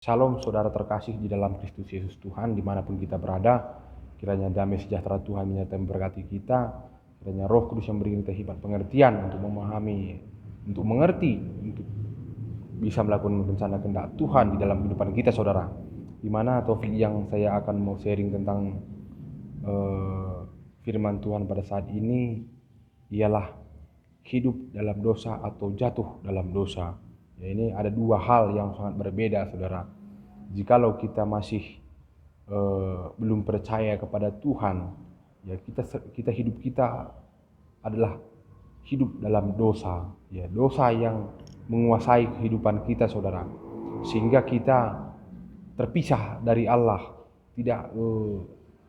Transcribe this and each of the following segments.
Shalom saudara terkasih di dalam Kristus Yesus Tuhan dimanapun kita berada. Kiranya damai sejahtera Tuhan menyertai memberkati kita. Kiranya Roh Kudus yang beri kita hikmat pengertian untuk memahami, untuk mengerti, untuk bisa melakukan rencana kehendak Tuhan di dalam kehidupan kita saudara. Dimana topik yang saya akan mau sharing tentang firman Tuhan pada saat ini ialah hidup dalam dosa atau jatuh dalam dosa. Ya, ini ada dua hal yang sangat berbeda saudara. Jikalau kita masih belum percaya kepada Tuhan, ya kita hidup kita adalah hidup dalam dosa, ya dosa yang menguasai kehidupan kita saudara, sehingga kita terpisah dari Allah, tidak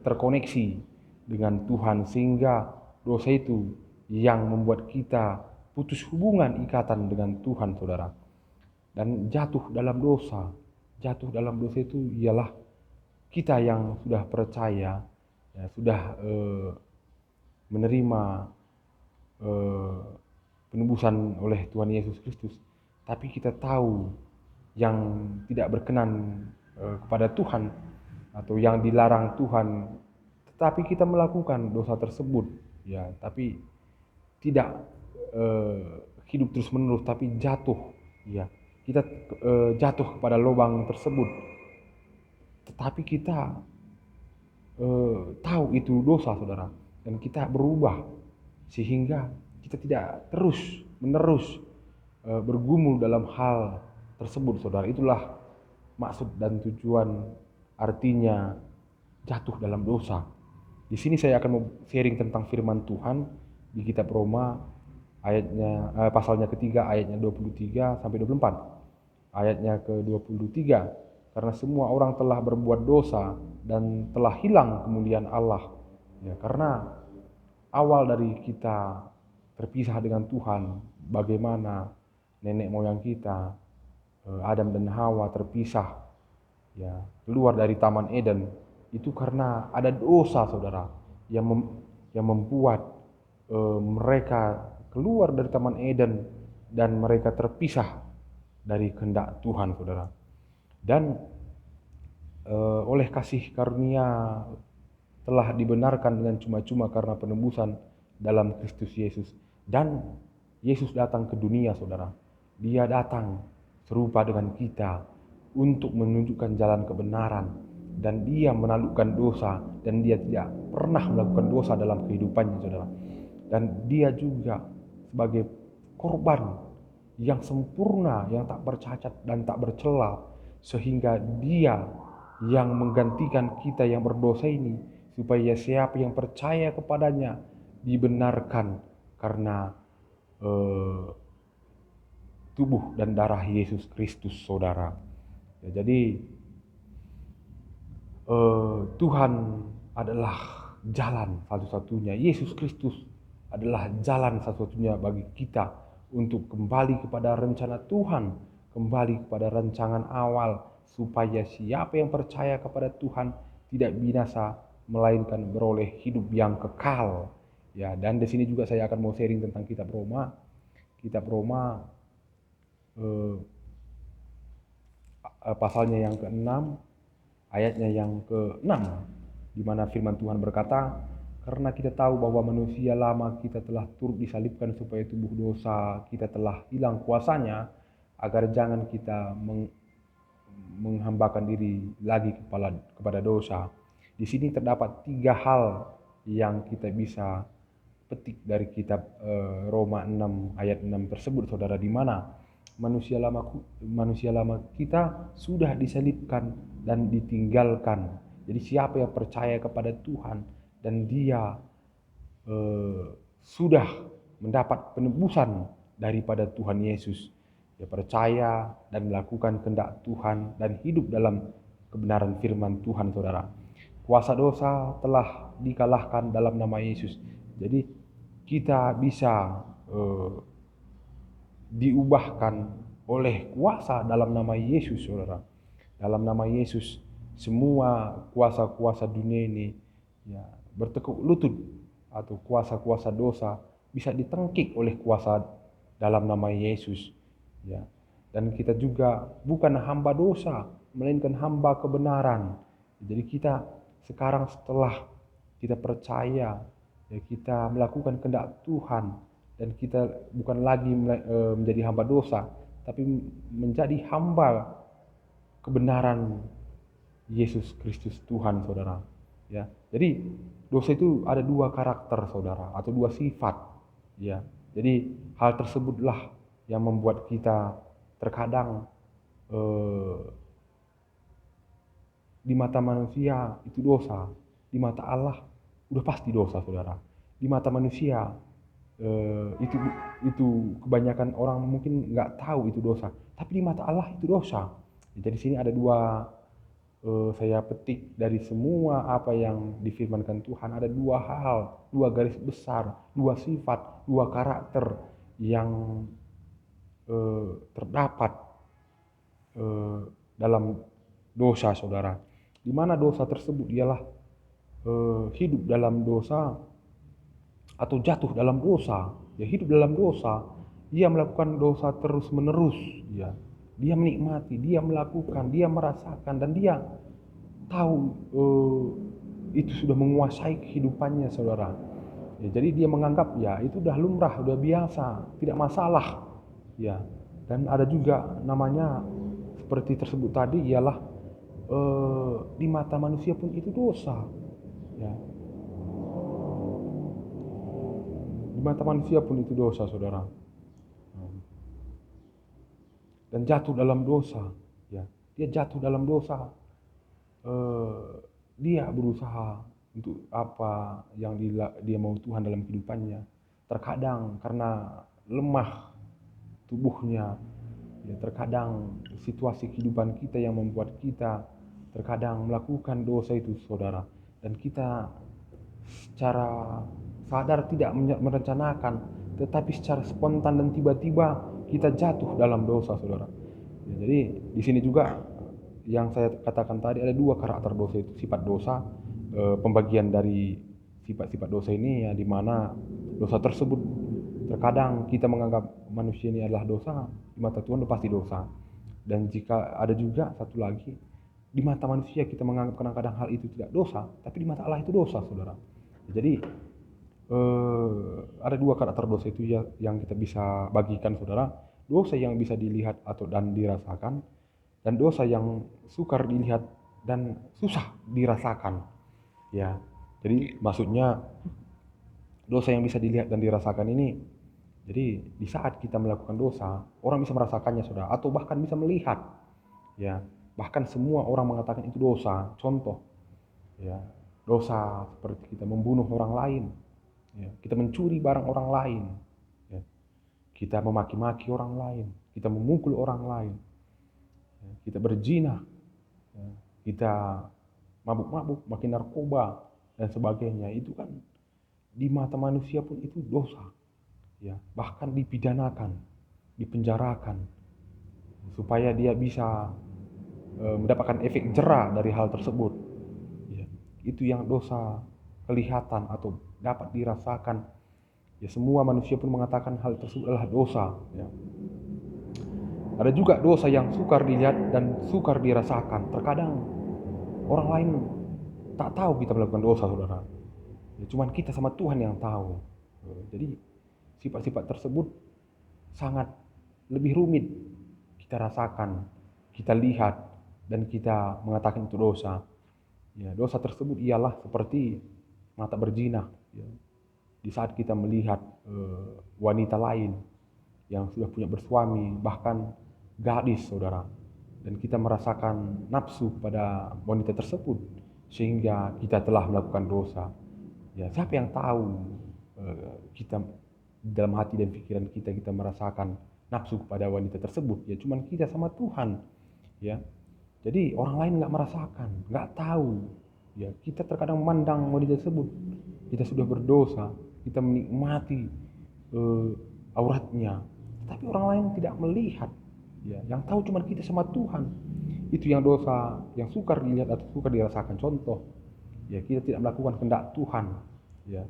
terkoneksi dengan Tuhan, sehingga dosa itu yang membuat kita putus hubungan ikatan dengan Tuhan saudara. Dan jatuh dalam dosa itu ialah kita yang sudah percaya, ya, sudah menerima penebusan oleh Tuhan Yesus Kristus, tapi kita tahu yang tidak berkenan kepada Tuhan atau yang dilarang Tuhan, tetapi kita melakukan dosa tersebut, ya, tapi tidak hidup terus menerus, tapi jatuh, ya, kita jatuh kepada lubang tersebut, tetapi kita tahu itu dosa saudara, dan kita berubah sehingga kita tidak terus menerus bergumul dalam hal tersebut saudara. Itulah maksud dan tujuan artinya jatuh dalam dosa. Di sini saya akan mau sharing tentang firman Tuhan di kitab Roma ayatnya pasalnya ketiga ayatnya 23 sampai 24. Ayatnya ke-23, karena semua orang telah berbuat dosa dan telah hilang kemuliaan Allah. Ya, karena awal dari kita terpisah dengan Tuhan, bagaimana nenek moyang kita Adam dan Hawa terpisah, ya, keluar dari Taman Eden, itu karena ada dosa saudara yang membuat mereka keluar dari Taman Eden dan mereka terpisah dari kehendak Tuhan saudara. Dan oleh kasih karunia telah dibenarkan dengan cuma-cuma karena penebusan dalam Kristus Yesus. Dan Yesus datang ke dunia saudara. Dia datang serupa dengan kita untuk menunjukkan jalan kebenaran, dan dia menaklukkan dosa, dan dia tidak pernah melakukan dosa dalam kehidupannya saudara. Dan dia juga sebagai korban yang sempurna, yang tak bercacat dan tak bercela, sehingga dia yang menggantikan kita yang berdosa ini, supaya siapa yang percaya kepadanya dibenarkan karena tubuh dan darah Yesus Kristus saudara. Ya, jadi Tuhan adalah jalan satu-satunya. Yesus Kristus adalah jalan satu-satunya bagi kita untuk kembali kepada rencana Tuhan, kembali kepada rancangan awal, supaya siapa yang percaya kepada Tuhan tidak binasa, melainkan beroleh hidup yang kekal. Ya, dan di sini juga saya akan mau sharing tentang kitab Roma. Kitab Roma pasalnya yang ke-6, ayatnya yang ke-6, di mana firman Tuhan berkata, karena kita tahu bahwa manusia lama kita telah turut disalibkan supaya tubuh dosa kita telah hilang kuasanya, agar jangan kita menghambakan diri lagi kepada dosa. Di sini terdapat 3 hal yang kita bisa petik dari kitab Roma 6 ayat 6 tersebut saudara, di mana manusia lama kita sudah disalibkan dan ditinggalkan. Jadi siapa yang percaya kepada Tuhan dan dia sudah mendapat penebusan daripada Tuhan Yesus, dia percaya dan melakukan kehendak Tuhan dan hidup dalam kebenaran firman Tuhan saudara, kuasa dosa telah dikalahkan dalam nama Yesus. Jadi kita bisa diubahkan oleh kuasa dalam nama Yesus saudara. Dalam nama Yesus semua kuasa-kuasa dunia ini, ya, bertekuk lutut, atau kuasa-kuasa dosa bisa ditengkik oleh kuasa dalam nama Yesus, ya. Dan kita juga bukan hamba dosa, melainkan hamba kebenaran. Jadi kita sekarang setelah kita percaya, ya kita melakukan kehendak Tuhan, dan kita bukan lagi menjadi hamba dosa, tapi menjadi hamba kebenaran Yesus Kristus Tuhan, saudara. Ya, jadi dosa itu ada dua karakter, saudara, atau dua sifat. Ya, jadi hal tersebutlah yang membuat kita terkadang di mata manusia itu dosa, di mata Allah udah pasti dosa, saudara. Di mata manusia itu kebanyakan orang mungkin nggak tahu itu dosa, tapi di mata Allah itu dosa. Jadi sini ada dua, saya petik dari semua apa yang difirmankan Tuhan, ada dua hal, dua garis besar, dua sifat, dua karakter yang terdapat dalam dosa, saudara. Di mana dosa tersebut ialah hidup dalam dosa atau jatuh dalam dosa. Ya, hidup dalam dosa, ia melakukan dosa terus menerus. Ya, dia menikmati, dia melakukan, dia merasakan, dan dia tahu itu sudah menguasai kehidupannya, saudara. Ya, jadi dia menganggap ya itu udah lumrah, udah biasa, tidak masalah. Ya, dan ada juga namanya seperti tersebut tadi ialah di mata manusia pun itu dosa. Ya, di mata manusia pun itu dosa, saudara. Dan jatuh dalam dosa. Ya, dia jatuh dalam dosa. Dia berusaha untuk apa yang dia mau Tuhan dalam kehidupannya. Terkadang karena lemah tubuhnya, ya, terkadang situasi kehidupan kita yang membuat kita terkadang melakukan dosa itu, saudara. Dan kita secara sadar tidak merencanakan, tetapi secara spontan dan tiba-tiba kita jatuh dalam dosa, saudara. Ya, jadi di sini juga yang saya katakan tadi ada dua karakter dosa itu, sifat dosa, pembagian dari sifat-sifat dosa ini, ya, di mana dosa tersebut terkadang kita menganggap manusia ini adalah dosa, di mata Tuhan pasti dosa. Dan jika ada juga satu lagi, di mata manusia kita menganggap kadang-kadang hal itu tidak dosa, tapi di mata Allah itu dosa, saudara. Jadi ada dua karakter dosa itu ya, yang kita bisa bagikan, saudara. Dosa yang bisa dilihat atau dan dirasakan, dan dosa yang sukar dilihat dan susah dirasakan. Ya, jadi maksudnya dosa yang bisa dilihat dan dirasakan ini, jadi di saat kita melakukan dosa, orang bisa merasakannya, saudara, atau bahkan bisa melihat. Ya, bahkan semua orang mengatakan itu dosa. Contoh, ya, dosa seperti kita membunuh orang lain, ya, kita mencuri barang orang lain, ya, kita memaki-maki orang lain, kita memukul orang lain, ya, kita berzina, ya, kita mabuk-mabuk, makin narkoba dan sebagainya. Itu kan di mata manusia pun itu dosa. Ya, bahkan dipidanakan, dipenjarakan supaya dia bisa mendapatkan efek jera dari hal tersebut. Ya, itu yang dosa kelihatan atau dapat dirasakan. Ya, semua manusia pun mengatakan hal tersebut adalah dosa. Ya. Ada juga dosa yang sukar dilihat dan sukar dirasakan. Terkadang orang lain tak tahu kita melakukan dosa, saudara. Ya, cuman kita sama Tuhan yang tahu. Jadi sifat-sifat tersebut sangat lebih rumit kita rasakan, kita lihat, dan kita mengatakan itu dosa. Ya, dosa tersebut ialah seperti mata berzina. Ya. Di saat kita melihat wanita lain yang sudah punya bersuami, bahkan gadis, saudara, dan kita merasakan nafsu pada wanita tersebut, sehingga kita telah melakukan dosa. Ya, siapa yang tahu kita dalam hati dan pikiran kita merasakan nafsu kepada wanita tersebut? Ya, cuman kita sama Tuhan. Ya, jadi orang lain nggak merasakan, nggak tahu. Ya, kita terkadang memandang wanita tersebut, kita sudah berdosa, kita menikmati auratnya, tapi orang lain tidak melihat. Ya, yang tahu cuma kita sama Tuhan. Itu yang dosa yang sukar dilihat atau sukar dirasakan. Contoh, ya, kita tidak melakukan kehendak Tuhan. Ya,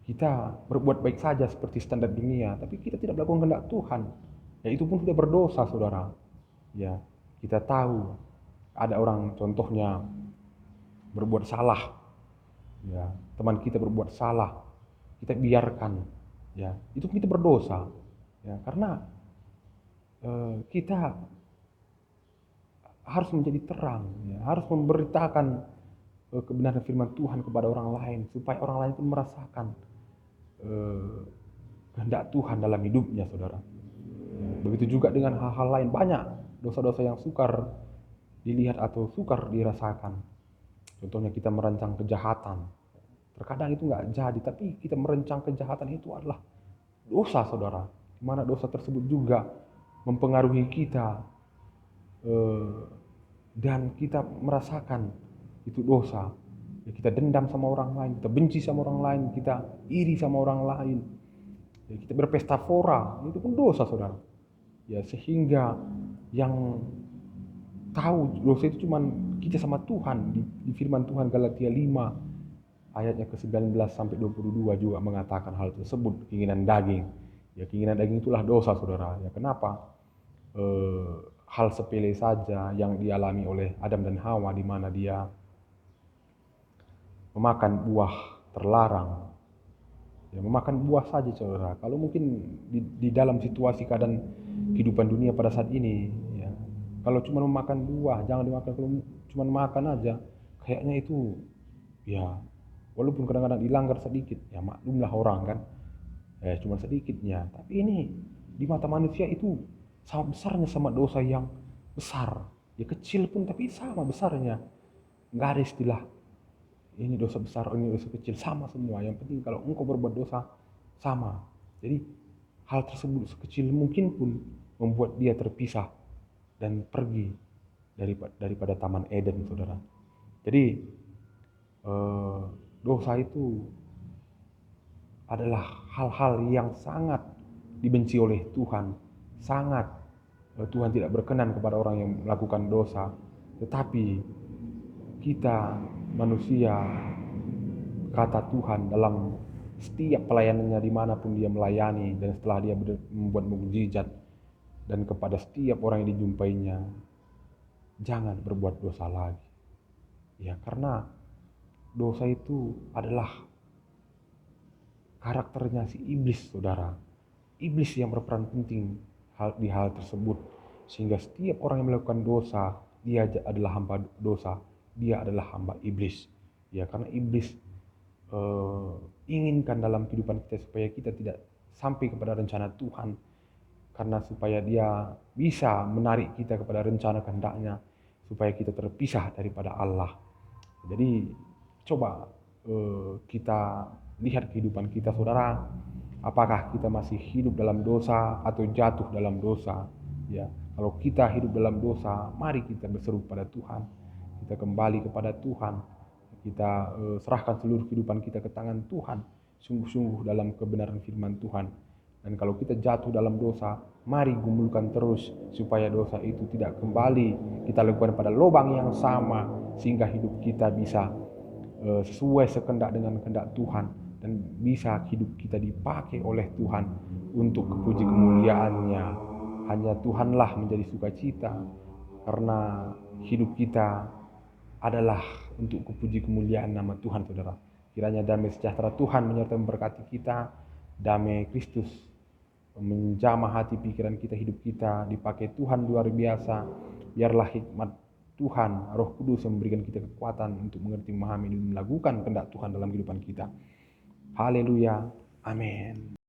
kita berbuat baik saja seperti standar dunia, tapi kita tidak melakukan kehendak Tuhan. Ya, itu pun sudah berdosa, saudara. Ya, kita tahu Ada orang contohnya berbuat salah, ya, teman kita berbuat salah, kita biarkan, ya, itu kita berdosa, ya, karena kita harus menjadi terang, ya, harus memberitakan kebenaran firman Tuhan kepada orang lain supaya orang lain pun merasakan kehendak Tuhan dalam hidupnya, saudara. Begitu juga dengan hal-hal lain, banyak dosa-dosa yang sukar dilihat atau sukar dirasakan. Contohnya kita merancang kejahatan. Terkadang itu nggak jadi, tapi kita merancang kejahatan itu adalah dosa, saudara. Di mana dosa tersebut juga mempengaruhi kita, dan kita merasakan itu dosa. Ya, kita dendam sama orang lain, kita benci sama orang lain, kita iri sama orang lain. Ya, kita berpesta fora, itu pun dosa, saudara. Ya, sehingga yang tahu dosa itu cuma kita sama Tuhan. Di firman Tuhan Galatia 5 ayatnya ke-19 sampai 22 juga mengatakan hal tersebut, keinginan daging. Ya, keinginan daging itulah dosa, saudara. Ya, kenapa? Hal sepele saja yang dialami oleh Adam dan Hawa, di mana dia memakan buah terlarang. Ya, memakan buah saja, saudara. Kalau mungkin di dalam situasi keadaan kehidupan dunia pada saat ini, ya, kalau cuma memakan buah, jangan dimakan. Kalau cuma makan aja, kayaknya itu, ya, walaupun kadang-kadang dilanggar sedikit, ya maklumlah orang kan, cuma sedikitnya. Tapi ini di mata manusia itu sama besarnya sama dosa yang besar. Ya kecil pun tapi sama besarnya. Nggak ada istilah ini dosa besar, ini dosa kecil, sama semua. Yang penting kalau engkau berbuat dosa, sama. Jadi hal tersebut sekecil mungkin pun membuat dia terpisah dan pergi daripada Taman Eden, saudara. Jadi dosa itu adalah hal-hal yang sangat dibenci oleh Tuhan. Sangat Tuhan tidak berkenan kepada orang yang melakukan dosa. Tetapi kita manusia, kata Tuhan dalam setiap pelayanannya dimanapun dia melayani, dan setelah dia membuat mukjizat, dan kepada setiap orang yang dijumpainya, jangan berbuat dosa lagi. Ya, karena dosa itu adalah karakternya si iblis, saudara. Iblis yang berperan penting di hal tersebut. Sehingga setiap orang yang melakukan dosa, dia adalah hamba dosa. Dia adalah hamba iblis. Ya, karena iblis inginkan dalam kehidupan kita supaya kita tidak sampai kepada rencana Tuhan. Karena supaya dia bisa menarik kita kepada rencana kehendaknya, supaya kita terpisah daripada Allah. Jadi coba kita lihat kehidupan kita, saudara. Apakah kita masih hidup dalam dosa atau jatuh dalam dosa? Ya, kalau kita hidup dalam dosa, mari kita berseru pada Tuhan. Kita kembali kepada Tuhan. Kita serahkan seluruh kehidupan kita ke tangan Tuhan. Sungguh-sungguh dalam kebenaran firman Tuhan. Dan kalau kita jatuh dalam dosa, mari gumulkan terus supaya dosa itu tidak kembali kita lakukan pada lubang yang sama, sehingga hidup kita bisa sesuai sekendak dengan kehendak Tuhan, dan bisa hidup kita dipakai oleh Tuhan untuk kepuji kemuliaan-Nya. Hanya Tuhanlah menjadi sukacita, karena hidup kita adalah untuk kepuji kemuliaan nama Tuhan, saudara. Kiranya damai sejahtera Tuhan menyertai memberkati kita. Damai Kristus menjamah hati pikiran kita, hidup kita dipakai Tuhan luar biasa. Biarlah hikmat Tuhan, Roh Kudus memberikan kita kekuatan untuk mengerti, memahami, dan melakukan kehendak Tuhan dalam kehidupan kita. Haleluya. Amin.